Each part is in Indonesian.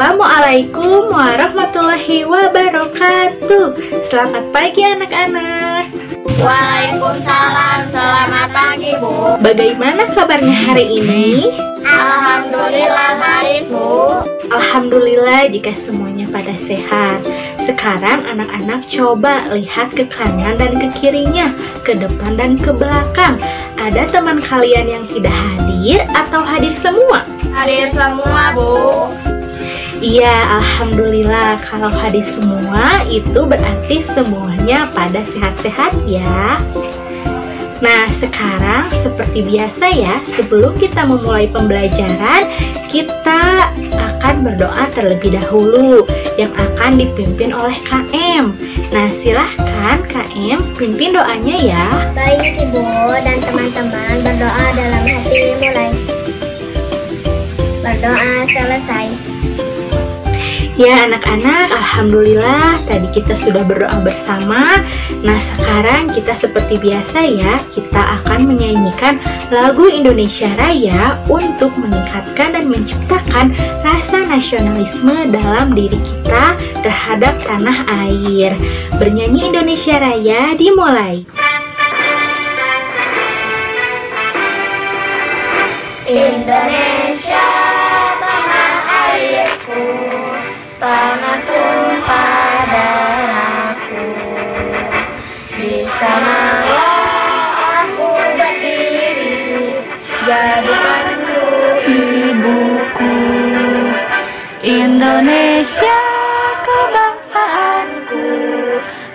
Assalamualaikum warahmatullahi wabarakatuh. Selamat pagi anak-anak. Waalaikumsalam, selamat pagi Bu. Bagaimana kabarnya hari ini? Alhamdulillah baik Bu. Alhamdulillah jika semuanya pada sehat. Sekarang anak-anak coba lihat ke kanan dan ke kirinya, ke depan dan ke belakang. Ada teman kalian yang tidak hadir atau hadir semua? Hadir semua Bu. Iya, alhamdulillah. Kalau hadir semua itu berarti semuanya pada sehat-sehat ya. Nah, sekarang seperti biasa ya, sebelum kita memulai pembelajaran, kita akan berdoa terlebih dahulu yang akan dipimpin oleh KM. Nah, silahkan KM pimpin doanya ya. Baik Ibu dan teman-teman, berdoa dalam hati mulai. Berdoa selesai. Ya anak-anak, alhamdulillah tadi kita sudah berdoa bersama. Nah sekarang kita seperti biasa ya, kita akan menyanyikan lagu Indonesia Raya untuk meningkatkan dan menciptakan rasa nasionalisme dalam diri kita terhadap tanah air. Bernyanyi Indonesia Raya dimulai. Indonesia tanah airku, tanah tumpah darahku. Di sanalah aku berdiri, jadikanku ibuku. Indonesia Kebangsaanku,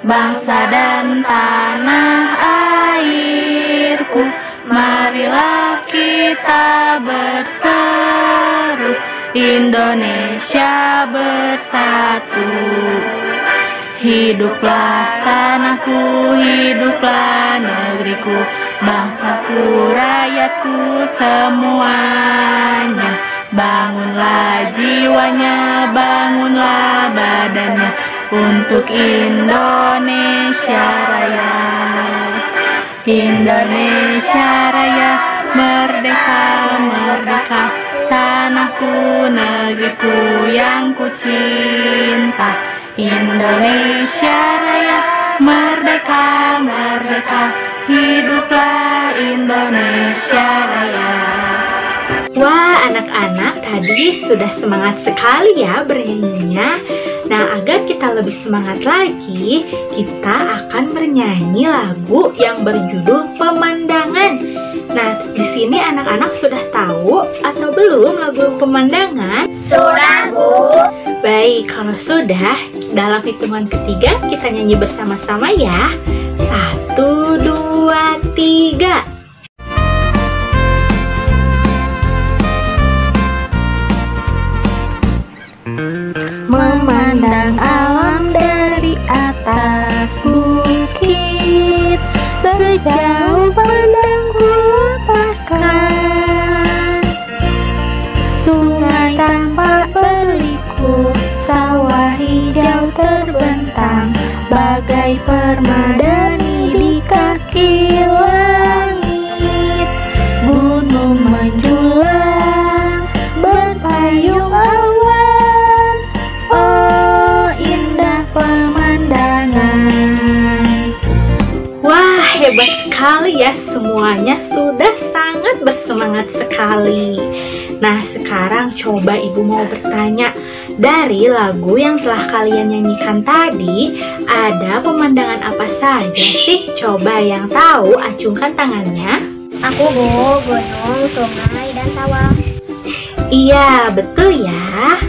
bangsa dan tanah airku. Marilah kita berseru, Indonesia bersatu. Hiduplah tanahku, hiduplah negeriku, bangsaku, rakyatku semuanya. Bangunlah jiwanya, bangunlah badannya untuk Indonesia Raya. Indonesia Raya, merdeka, merdeka, tanahku, negeriku yang ku cinta. Indonesia Raya, merdeka, merdeka, hiduplah Indonesia Raya. Wah, anak-anak tadi sudah semangat sekali ya bernyanyinya. Nah, agar kita lebih semangat lagi, kita akan bernyanyi lagu yang berjudul Pemandangan. Nah, di sini anak-anak sudah tahu atau belum lagu Pemandangan? Sudah Bu. Baik, kalau sudah, dalam hitungan ketiga kita nyanyi bersama-sama ya. 1, 2, 3. Memandang alam dari atas bukit, sejauh pandangku lepaskan. Sungai tampak berliku, sawah hijau terbentang, bagai permadani di kaki langit. Gunung menjulang, berpayung awan, oh indah pemandangan. Wah, hebat sekali ya, semuanya sudah sangat bersemangat sekali. Nah, sekarang coba Ibu mau bertanya, dari lagu yang telah kalian nyanyikan tadi, ada pemandangan apa saja sih? Coba yang tahu acungkan tangannya. Aku Bu, gunung, sungai, dan sawah. Iya, betul ya.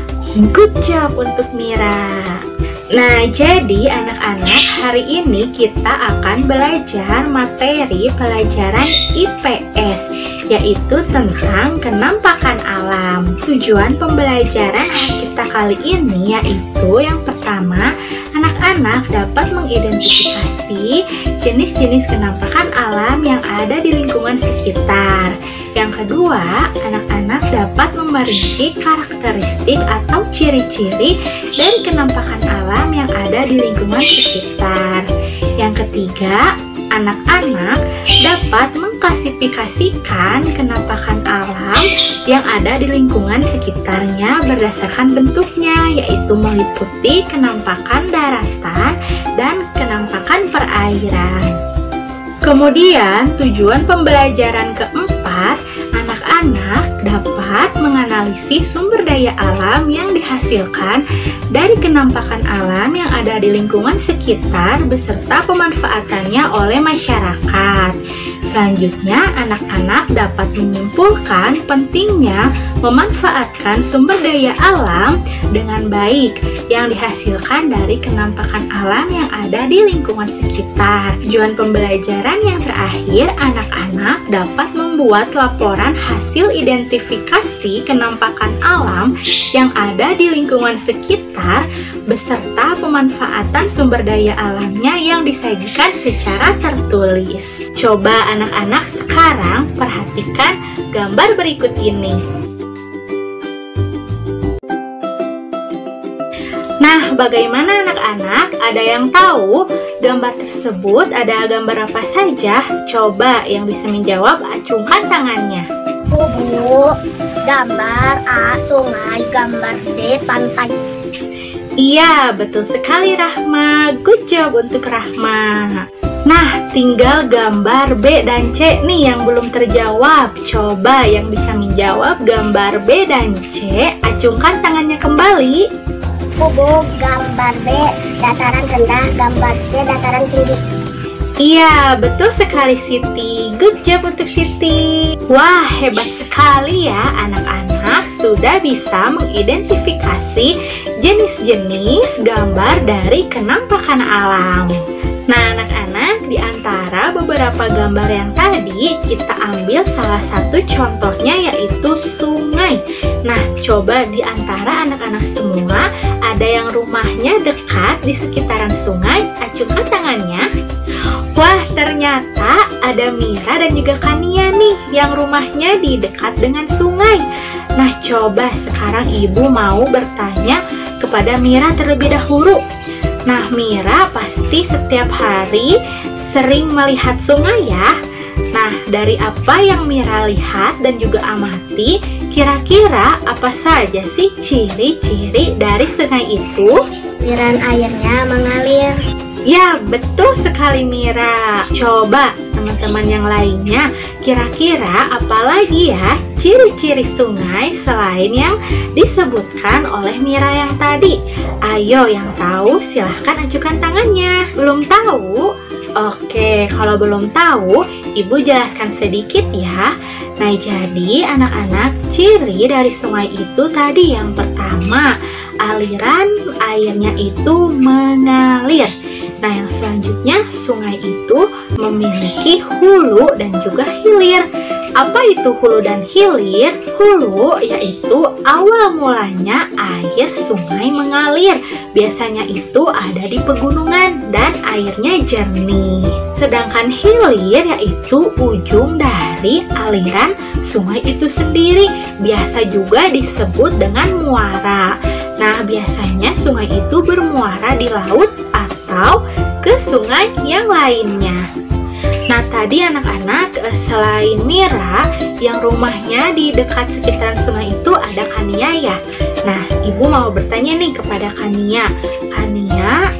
Good job untuk Mira. Nah, jadi anak-anak, hari ini kita akan belajar materi pelajaran IPS, yaitu tentang kenampakan alam. Tujuan pembelajaran kita kali ini yaitu yang pertama, anak-anak dapat mengidentifikasi jenis-jenis kenampakan alam yang ada di lingkungan sekitar. Yang kedua, anak-anak dapat memerinci karakteristik atau ciri-ciri dari kenampakan alam yang ada di lingkungan sekitar. Yang ketiga, anak-anak dapat mengklasifikasikan kenampakan alam yang ada di lingkungan sekitarnya berdasarkan bentuknya, yaitu meliputi kenampakan daratan dan kenampakan perairan. Kemudian, tujuan pembelajaran keempat, anak-anak dapat menganalisis sumber daya alam yang dihasilkan dari kenampakan alam yang ada di lingkungan sekitar beserta pemanfaatannya oleh masyarakat. Selanjutnya, anak-anak dapat menyimpulkan pentingnya memanfaatkan sumber daya alam dengan baik yang dihasilkan dari kenampakan alam yang ada di lingkungan sekitar. Tujuan pembelajaran yang terakhir, anak-anak dapat membuat laporan hasil identifikasi kenampakan alam yang ada di lingkungan sekitar beserta pemanfaatan sumber daya alamnya yang disajikan secara tertulis. Coba anak-anak sekarang perhatikan gambar berikut ini. Nah, bagaimana anak-anak? Ada yang tahu gambar tersebut ada gambar apa saja? Coba yang bisa menjawab acungkan tangannya. Bu, gambar A sungai, gambar D pantai. Iya, betul sekali Rahma. Good job untuk Rahma. Nah, tinggal gambar B dan C nih yang belum terjawab. Coba yang bisa menjawab gambar B dan C, acungkan tangannya kembali. Bu, gambar B dataran rendah, gambar C dataran tinggi. Iya, betul sekali Siti. Good job untuk Siti. Wah, hebat sekali ya anak-anak sudah bisa mengidentifikasi jenis-jenis gambar dari kenampakan alam. Nah, anak-anak, di antara beberapa gambar yang tadi, kita ambil salah satu contohnya yaitu sungai. Nah, coba di antara anak-anak semua, ada yang rumahnya dekat di sekitaran sungai, acungkan tangannya. Wah, ternyata ada Mira dan juga Kania nih, yang rumahnya di dekat dengan sungai. Nah, coba sekarang Ibu mau bertanya kepada Mira terlebih dahulu. Nah, Mira pasti setiap hari sering melihat sungai ya. Nah, dari apa yang Mira lihat dan juga amati, kira-kira apa saja sih ciri-ciri dari sungai itu? Aliran airnya mengalir. Ya, betul sekali Mira. Coba teman-teman yang lainnya, kira-kira apalagi ya ciri-ciri sungai selain yang disebutkan oleh Mira yang tadi? Ayo, yang tahu silahkan ajukan tangannya. Belum tahu? Oke, kalau belum tahu, Ibu jelaskan sedikit ya. Nah, jadi anak-anak, ciri dari sungai itu tadi yang pertama, aliran airnya itu mengalir. Nah, yang selanjutnya, sungai itu memiliki hulu dan juga hilir. Apa itu hulu dan hilir? Hulu yaitu awal mulanya air sungai mengalir. Biasanya itu ada di pegunungan dan airnya jernih. Sedangkan hilir yaitu ujung dari aliran sungai itu sendiri. Biasa juga disebut dengan muara. Nah, biasanya sungai itu bermuara di laut atau ke sungai yang lainnya. Nah, tadi anak-anak, selain Mira yang rumahnya di dekat sekitaran sungai itu ada Kania ya. Nah, Ibu mau bertanya nih kepada Kania. Kania,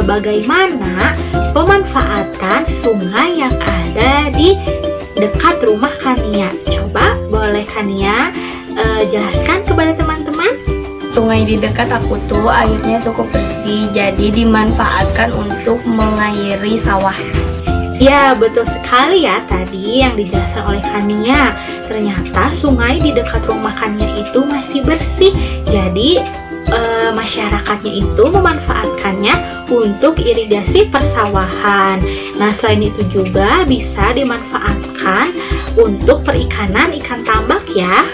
bagaimana pemanfaatan sungai yang ada di dekat rumah Kania? Coba boleh Kania jelaskan kepada teman-teman? Sungai di dekat aku tuh airnya cukup bersih, jadi dimanfaatkan untuk mengairi sawah. Ya, betul sekali ya tadi yang dijelaskan oleh Kania. Ternyata sungai di dekat rumah Kania itu masih bersih. Jadi masyarakatnya itu memanfaatkannya untuk irigasi persawahan. Nah, selain itu juga bisa dimanfaatkan untuk perikanan ikan tambak ya.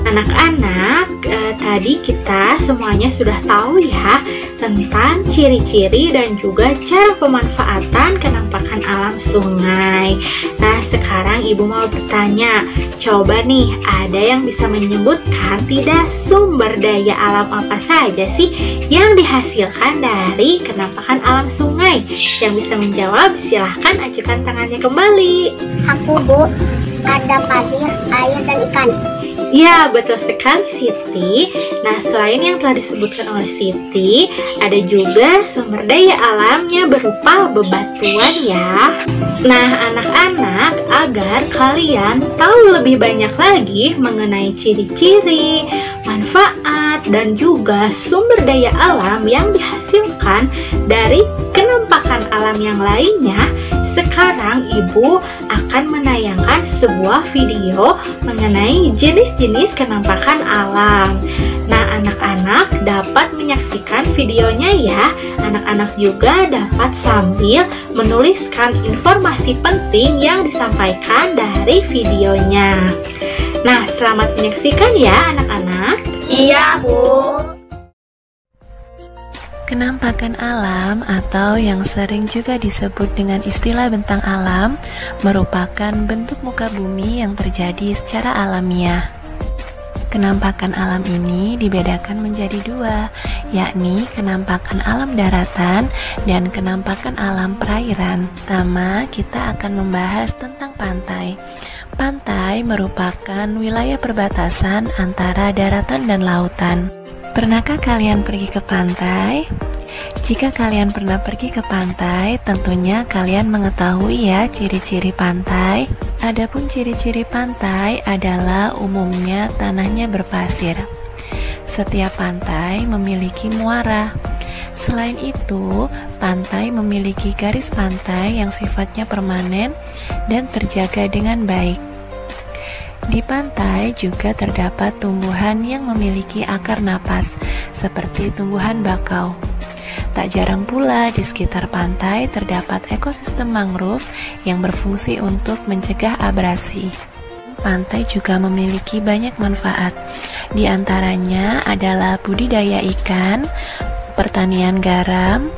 Anak-anak, tadi kita semuanya sudah tahu ya tentang ciri-ciri dan juga cara pemanfaatan kenampakan alam sungai. Nah, sekarang Ibu mau bertanya, coba nih, ada yang bisa menyebutkan tidak sumber daya alam apa saja sih yang dihasilkan dari kenampakan alam sungai? Yang bisa menjawab, silahkan ajukan tangannya kembali. Aku, Bu, ada pasir, air, dan ikan. Ya, betul sekali Siti. Nah, selain yang telah disebutkan oleh Siti, ada juga sumber daya alamnya berupa bebatuan ya. Nah, anak-anak, agar kalian tahu lebih banyak lagi mengenai ciri-ciri, manfaat, dan juga sumber daya alam yang dihasilkan dari kenampakan alam yang lainnya, sekarang Ibu akan menayangkan sebuah video mengenai jenis-jenis kenampakan alam. Nah, anak-anak dapat menyaksikan videonya ya. Anak-anak juga dapat sambil menuliskan informasi penting yang disampaikan dari videonya. Nah, selamat menyaksikan ya anak-anak. Iya, Bu. Kenampakan alam atau yang sering juga disebut dengan istilah bentang alam merupakan bentuk muka bumi yang terjadi secara alamiah. Kenampakan alam ini dibedakan menjadi dua, yakni kenampakan alam daratan dan kenampakan alam perairan. Pertama, kita akan membahas tentang pantai. Pantai merupakan wilayah perbatasan antara daratan dan lautan. Pernahkah kalian pergi ke pantai? Jika kalian pernah pergi ke pantai, tentunya kalian mengetahui ya ciri-ciri pantai. Adapun ciri-ciri pantai adalah umumnya tanahnya berpasir. Setiap pantai memiliki muara. Selain itu, pantai memiliki garis pantai yang sifatnya permanen dan terjaga dengan baik. Di pantai juga terdapat tumbuhan yang memiliki akar napas, seperti tumbuhan bakau. Tak jarang pula di sekitar pantai terdapat ekosistem mangrove yang berfungsi untuk mencegah abrasi. Pantai juga memiliki banyak manfaat, di antaranya adalah budidaya ikan, pertanian garam,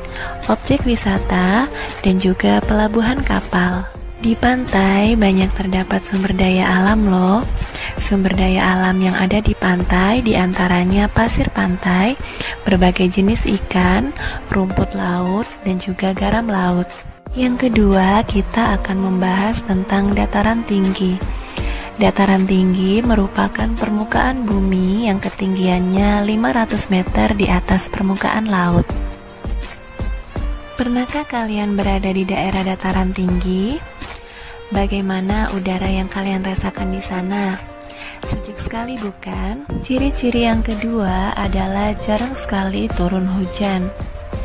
objek wisata, dan juga pelabuhan kapal. Di pantai banyak terdapat sumber daya alam loh. Sumber daya alam yang ada di pantai diantaranya pasir pantai, berbagai jenis ikan, rumput laut, dan juga garam laut. Yang kedua, kita akan membahas tentang dataran tinggi. Dataran tinggi merupakan permukaan bumi yang ketinggiannya 500 meter di atas permukaan laut. Pernahkah kalian berada di daerah dataran tinggi? Bagaimana udara yang kalian rasakan di sana? Sejuk sekali bukan? Ciri-ciri yang kedua adalah jarang sekali turun hujan.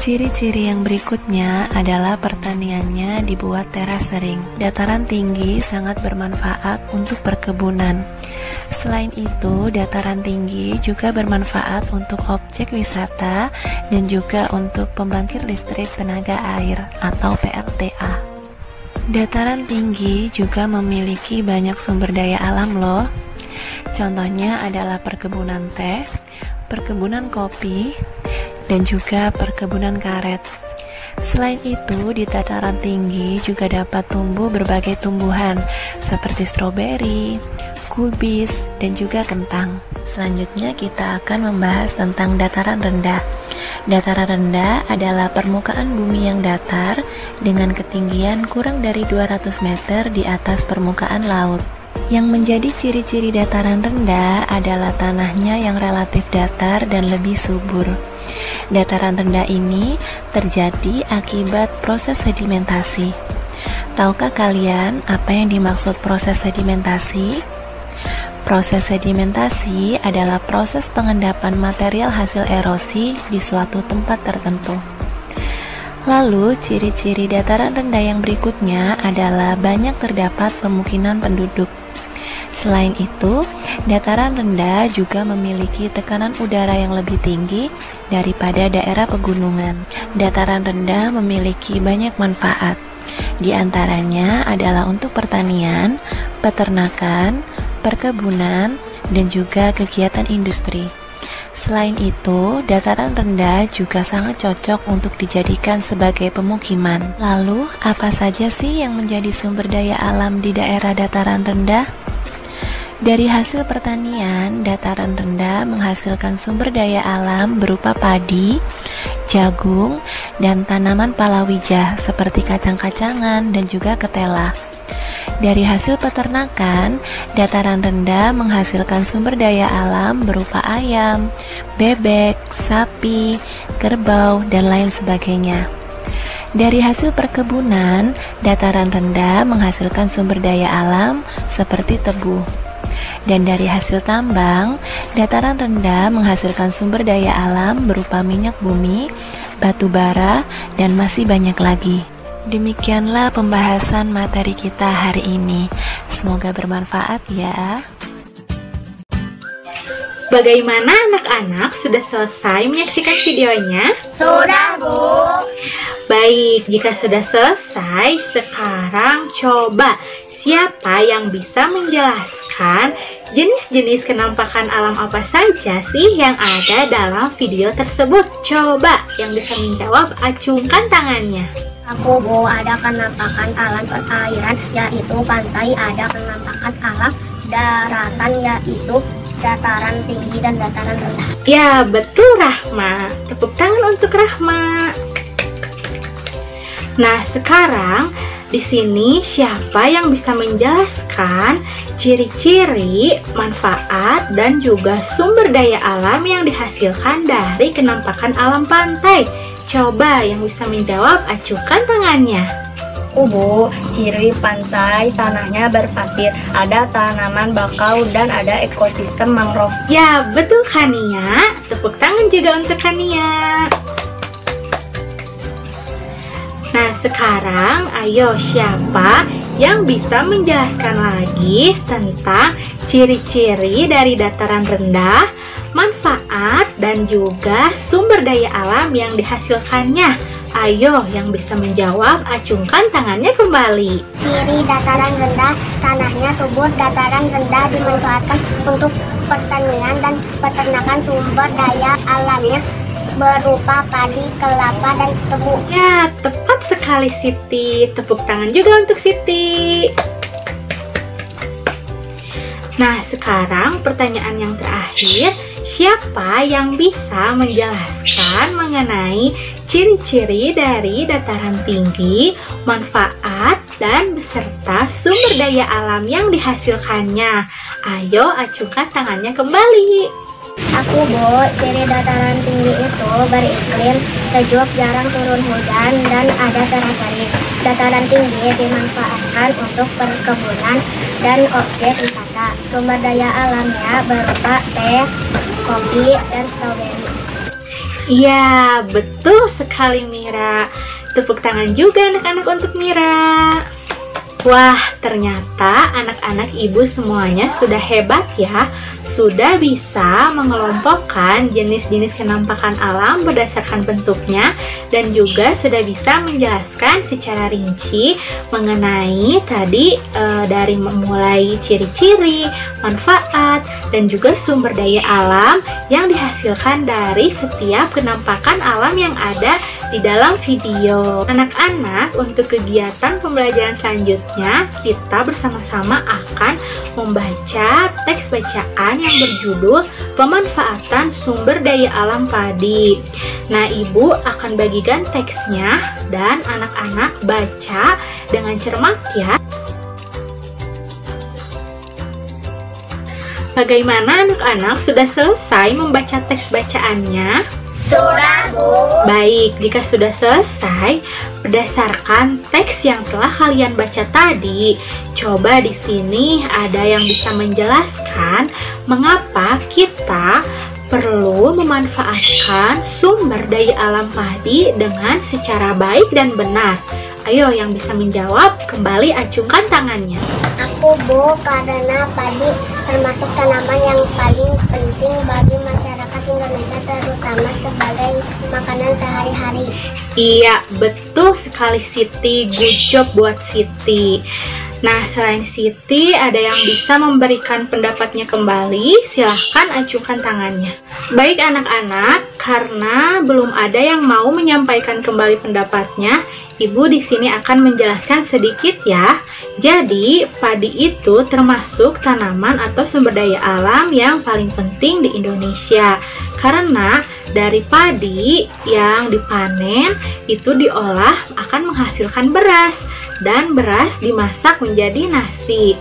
Ciri-ciri yang berikutnya adalah pertaniannya dibuat terasering. Dataran tinggi sangat bermanfaat untuk perkebunan. Selain itu, dataran tinggi juga bermanfaat untuk objek wisata dan juga untuk pembangkit listrik tenaga air atau PLTA. Dataran tinggi juga memiliki banyak sumber daya alam loh. Contohnya adalah perkebunan teh, perkebunan kopi, dan juga perkebunan karet. Selain itu, di dataran tinggi juga dapat tumbuh berbagai tumbuhan seperti stroberi, kubis, dan juga kentang. Selanjutnya kita akan membahas tentang dataran rendah. Dataran rendah adalah permukaan bumi yang datar dengan ketinggian kurang dari 200 meter di atas permukaan laut. Yang menjadi ciri-ciri dataran rendah adalah tanahnya yang relatif datar dan lebih subur. Dataran rendah ini terjadi akibat proses sedimentasi. Tahukah kalian apa yang dimaksud proses sedimentasi? Proses sedimentasi adalah proses pengendapan material hasil erosi di suatu tempat tertentu. Lalu, ciri-ciri dataran rendah yang berikutnya adalah banyak terdapat pemukiman penduduk. Selain itu, dataran rendah juga memiliki tekanan udara yang lebih tinggi daripada daerah pegunungan. Dataran rendah memiliki banyak manfaat. Di antaranya adalah untuk pertanian, peternakan, perkebunan, dan juga kegiatan industri. Selain itu, dataran rendah juga sangat cocok untuk dijadikan sebagai pemukiman. Lalu, apa saja sih yang menjadi sumber daya alam di daerah dataran rendah? Dari hasil pertanian, dataran rendah menghasilkan sumber daya alam berupa padi, jagung, dan tanaman palawija seperti kacang-kacangan dan juga ketela. Dari hasil peternakan, dataran rendah menghasilkan sumber daya alam berupa ayam, bebek, sapi, kerbau, dan lain sebagainya. Dari hasil perkebunan, dataran rendah menghasilkan sumber daya alam seperti tebu. Dan dari hasil tambang, dataran rendah menghasilkan sumber daya alam berupa minyak bumi, batu bara, dan masih banyak lagi. Demikianlah pembahasan materi kita hari ini. Semoga bermanfaat ya. Bagaimana anak-anak, sudah selesai menyaksikan videonya? Sudah, Bu. Baik, jika sudah selesai, sekarang coba siapa yang bisa menjelaskan jenis-jenis kenampakan alam apa saja sih yang ada dalam video tersebut? Coba yang bisa menjawab, acungkan tangannya. Aku, Bu, ada kenampakan alam perairan yaitu pantai, ada kenampakan alam daratan yaitu dataran tinggi dan dataran rendah. Ya, betul Rahma. Tepuk tangan untuk Rahma. Nah, sekarang di sini siapa yang bisa menjelaskan ciri-ciri, manfaat, dan juga sumber daya alam yang dihasilkan dari kenampakan alam pantai? Coba yang bisa menjawab, acukan tangannya. Bu, ciri pantai tanahnya berpasir, ada tanaman bakau, dan ada ekosistem mangrove. Ya, betul Kania. Tepuk tangan juga untuk Kania. Nah, sekarang ayo siapa yang bisa menjelaskan lagi tentang ciri-ciri dari dataran rendah, manfaat, dan juga sumber daya alam yang dihasilkannya? Ayo yang bisa menjawab, acungkan tangannya kembali. Ciri dataran rendah, tanahnya subur. Dataran rendah dimanfaatkan untuk pertanian dan peternakan. Sumber daya alamnya berupa padi, kelapa, dan tebu. Ya, tepat sekali Siti. Tepuk tangan juga untuk Siti. Nah, sekarang pertanyaan yang terakhir, siapa yang bisa menjelaskan mengenai ciri-ciri dari dataran tinggi, manfaat, dan beserta sumber daya alam yang dihasilkannya? Ayo acungkan tangannya kembali. Aku, Bu, ciri dataran tinggi itu beriklim sejuk, jarang turun hujan, dan ada teras-teras. Dataran tinggi dimanfaatkan untuk perkebunan dan objek wisata. Sumber daya alamnya berupa teh, kopi, dan stroberi. Iya, betul sekali Mira. Tepuk tangan juga anak-anak untuk Mira. Wah, ternyata anak-anak ibu semuanya sudah hebat ya. Sudah bisa mengelompokkan jenis-jenis kenampakan alam berdasarkan bentuknya, dan juga sudah bisa menjelaskan secara rinci mengenai tadi dari memulai ciri-ciri, manfaat, dan juga sumber daya alam yang dihasilkan dari setiap kenampakan alam yang ada di dalam video. Anak-anak, untuk kegiatan pembelajaran selanjutnya, kita bersama-sama akan membaca teks bacaan yang berjudul Pemanfaatan Sumber Daya Alam Padi. Nah, Ibu akan bagikan teksnya dan anak-anak baca dengan cermat ya. Bagaimana anak-anak, sudah selesai membaca teks bacaannya? Sudah, Bu. Baik, jika sudah selesai, berdasarkan teks yang telah kalian baca tadi, coba di sini ada yang bisa menjelaskan mengapa kita perlu memanfaatkan sumber daya alam padi dengan secara baik dan benar. Ayo yang bisa menjawab, kembali acungkan tangannya. Aku, Bu, karena padi termasuk tanaman yang paling penting bagi masyarakat Indonesia, terutama sebagai makanan sehari-hari. Iya, betul sekali Siti. Good job buat Siti. Nah, selain Siti, ada yang bisa memberikan pendapatnya kembali? Silahkan acungkan tangannya. Baik anak-anak, karena belum ada yang mau menyampaikan kembali pendapatnya, Ibu di sini akan menjelaskan sedikit ya. Jadi, padi itu termasuk tanaman atau sumber daya alam yang paling penting di Indonesia. Karena dari padi yang dipanen itu diolah akan menghasilkan beras. Dan beras dimasak menjadi nasi.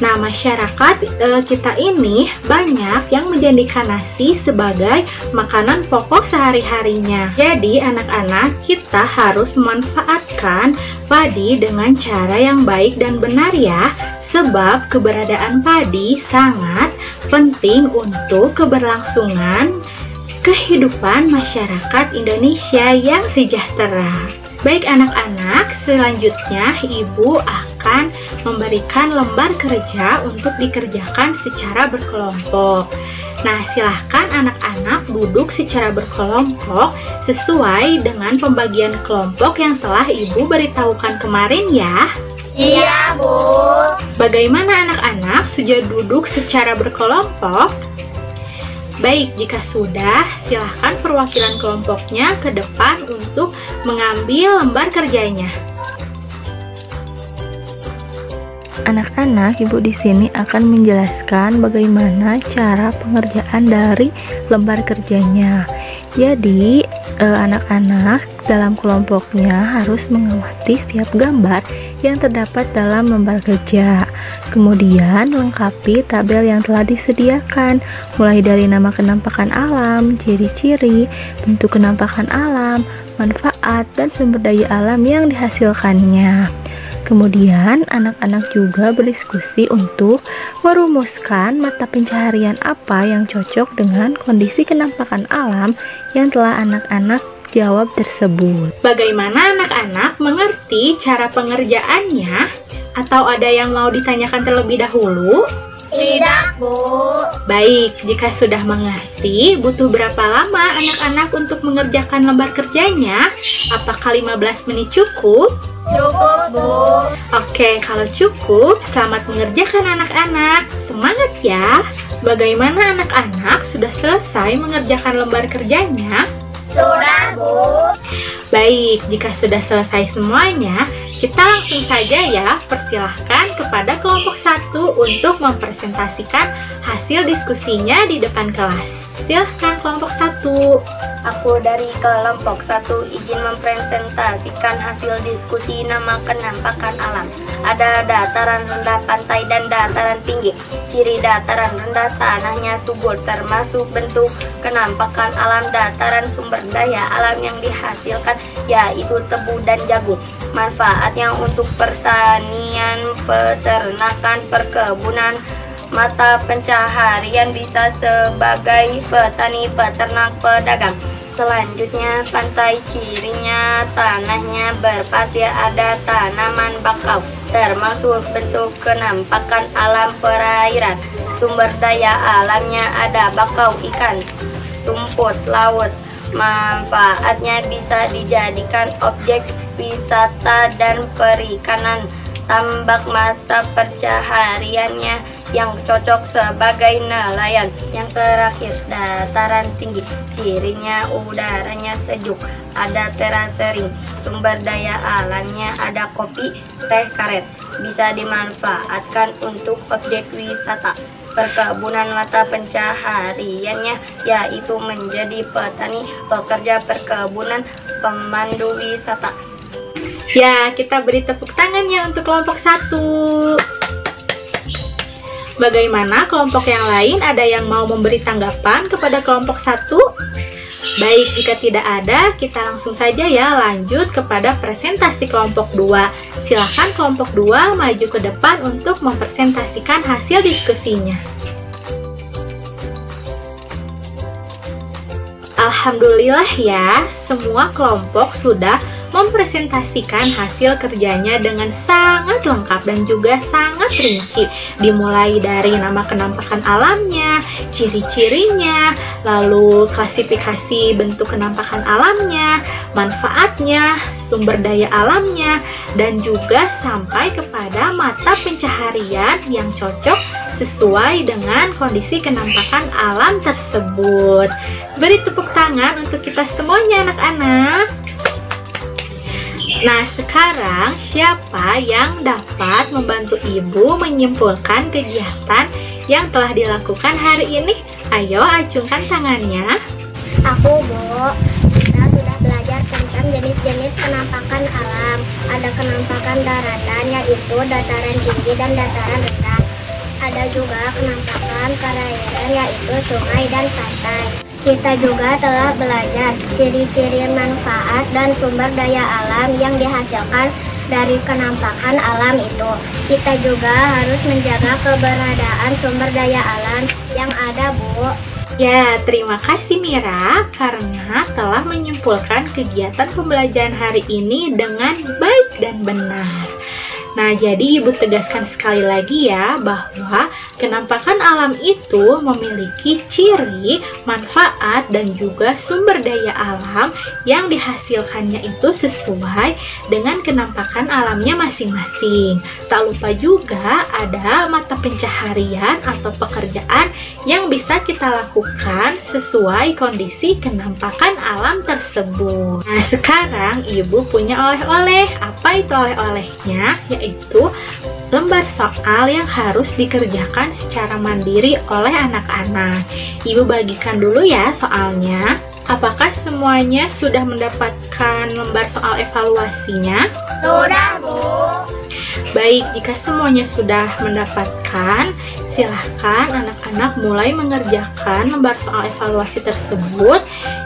Nah, masyarakat kita ini banyak yang menjadikan nasi sebagai makanan pokok sehari-harinya. Jadi, anak-anak kita harus memanfaatkan padi dengan cara yang baik dan benar ya. Sebab keberadaan padi sangat penting untuk keberlangsungan kehidupan masyarakat Indonesia yang sejahtera. Baik anak-anak, selanjutnya Ibu akan memberikan lembar kerja untuk dikerjakan secara berkelompok. Nah, silahkan anak-anak duduk secara berkelompok sesuai dengan pembagian kelompok yang telah Ibu beritahukan kemarin ya. Iya, Bu. Bagaimana anak-anak sudah duduk secara berkelompok? Baik, jika sudah, silahkan perwakilan kelompoknya ke depan untuk mengambil lembar kerjanya. Anak-anak, Ibu di sini akan menjelaskan bagaimana cara pengerjaan dari lembar kerjanya. Jadi, anak-anak dalam kelompoknya harus mengamati setiap gambar yang terdapat dalam lembar kerja. Kemudian lengkapi tabel yang telah disediakan, mulai dari nama kenampakan alam, ciri-ciri, bentuk kenampakan alam, manfaat, dan sumber daya alam yang dihasilkannya. Kemudian anak-anak juga berdiskusi untuk merumuskan mata pencaharian apa yang cocok dengan kondisi kenampakan alam yang telah anak-anak jawab tersebut. Bagaimana anak-anak mengerti cara pengerjaannya? Atau ada yang mau ditanyakan terlebih dahulu? Tidak, Bu. Baik, jika sudah mengerti, butuh berapa lama anak-anak untuk mengerjakan lembar kerjanya? Apakah 15 menit cukup? Cukup, Bu. Oke, kalau cukup, selamat mengerjakan anak-anak. Semangat ya! Bagaimana anak-anak sudah selesai mengerjakan lembar kerjanya? Sudah, Bu. Baik, jika sudah selesai semuanya, kita langsung saja ya persilahkan kepada kelompok 1 untuk mempresentasikan hasil diskusinya di depan kelas. Silahkan kelompok 1. Aku dari kelompok 1 izin mempresentasikan hasil diskusi nama kenampakan alam. Ada dataran rendah pantai dan dataran tinggi. Ciri dataran rendah tanahnya subur termasuk bentuk kenampakan alam dataran sumber daya alam yang dihasilkan yaitu tebu dan jagung. Manfaatnya untuk pertanian, peternakan, perkebunan, mata pencaharian bisa sebagai petani, peternak, pedagang. Selanjutnya pantai, cirinya tanahnya berpasir, ada tanaman bakau termasuk bentuk kenampakan alam perairan. Sumber daya alamnya ada bakau ikan, rumput laut. Manfaatnya bisa dijadikan objek wisata dan perikanan. Tambak masa pencahariannya yang cocok sebagai nelayan. Yang terakhir, dataran tinggi. Cirinya udaranya sejuk, ada teras sering. Sumber daya alamnya ada kopi, teh karet. Bisa dimanfaatkan untuk objek wisata. Perkebunan mata pencahariannya yaitu menjadi petani, pekerja perkebunan, pemandu wisata. Ya, kita beri tepuk tangannya untuk kelompok 1. Bagaimana kelompok yang lain? Ada yang mau memberi tanggapan kepada kelompok 1? Baik, jika tidak ada, kita langsung saja ya lanjut kepada presentasi kelompok 2. Silakan kelompok 2 maju ke depan untuk mempresentasikan hasil diskusinya. Alhamdulillah ya, semua kelompok sudah mempresentasikan hasil kerjanya dengan sangat lengkap dan juga sangat rinci, dimulai dari nama kenampakan alamnya, ciri-cirinya, lalu klasifikasi bentuk kenampakan alamnya, manfaatnya, sumber daya alamnya, dan juga sampai kepada mata pencaharian yang cocok sesuai dengan kondisi kenampakan alam tersebut. Beri tepuk tangan untuk kita semuanya anak-anak. Nah, sekarang siapa yang dapat membantu ibu menyimpulkan kegiatan yang telah dilakukan hari ini? Ayo acungkan tangannya. Aku, Bu. Kita sudah belajar tentang jenis-jenis kenampakan alam. Ada kenampakan daratan, yaitu dataran tinggi dan dataran rendah. Ada juga kenampakan perairan, yaitu sungai dan pantai. Kita juga telah belajar ciri-ciri manfaat dan sumber daya alam yang dihasilkan dari kenampakan alam itu. Kita juga harus menjaga keberadaan sumber daya alam yang ada, Bu. Ya, terima kasih Mira karena telah menyimpulkan kegiatan pembelajaran hari ini dengan baik dan benar. Nah, jadi ibu tegaskan sekali lagi ya bahwa kenampakan alam itu memiliki ciri, manfaat, dan juga sumber daya alam yang dihasilkannya itu sesuai dengan kenampakan alamnya masing-masing. Tak lupa juga ada mata pencaharian atau pekerjaan yang bisa kita lakukan sesuai kondisi kenampakan alam tersebut. Nah, sekarang ibu punya oleh-oleh. Apa itu oleh-olehnya? Yaitu lembar soal yang harus dikerjakan secara mandiri oleh anak-anak. Ibu bagikan dulu ya soalnya. Apakah semuanya sudah mendapatkan lembar soal evaluasinya? Sudah, Bu. Baik, jika semuanya sudah mendapatkan, silahkan anak-anak mulai mengerjakan lembar soal evaluasi tersebut.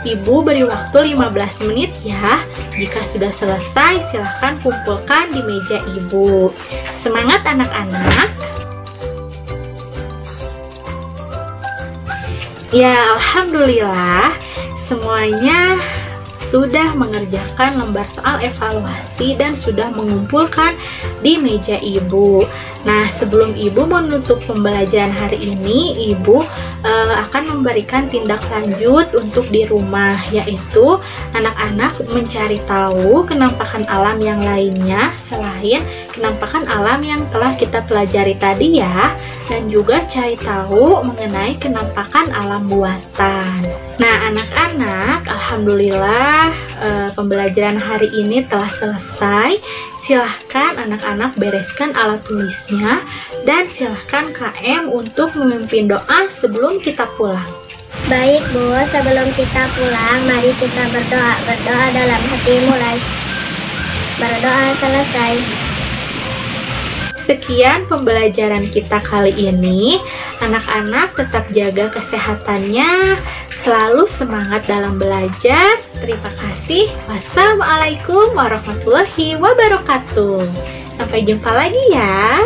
Ibu beri waktu 15 menit ya. Jika sudah selesai, silahkan kumpulkan di meja ibu. Semangat anak-anak. Ya, alhamdulillah semuanya sudah mengerjakan lembar soal evaluasi dan sudah mengumpulkan di meja ibu. Nah, sebelum ibu menutup pembelajaran hari ini, ibu akan memberikan tindak lanjut untuk di rumah, yaitu anak-anak mencari tahu kenampakan alam yang lainnya selain kenampakan alam yang telah kita pelajari tadi ya, dan juga cari tahu mengenai kenampakan alam buatan. Nah, anak-anak, alhamdulillah pembelajaran hari ini telah selesai. Silahkan anak-anak bereskan alat tulisnya dan silahkan KM untuk memimpin doa sebelum kita pulang. Baik, Bu. Sebelum kita pulang, mari kita berdoa. Berdoa dalam hati mulai. Berdoa selesai. Sekian pembelajaran kita kali ini. Anak-anak tetap jaga kesehatannya, selalu semangat dalam belajar. Terima kasih. Wassalamualaikum warahmatullahi wabarakatuh. Sampai jumpa lagi ya.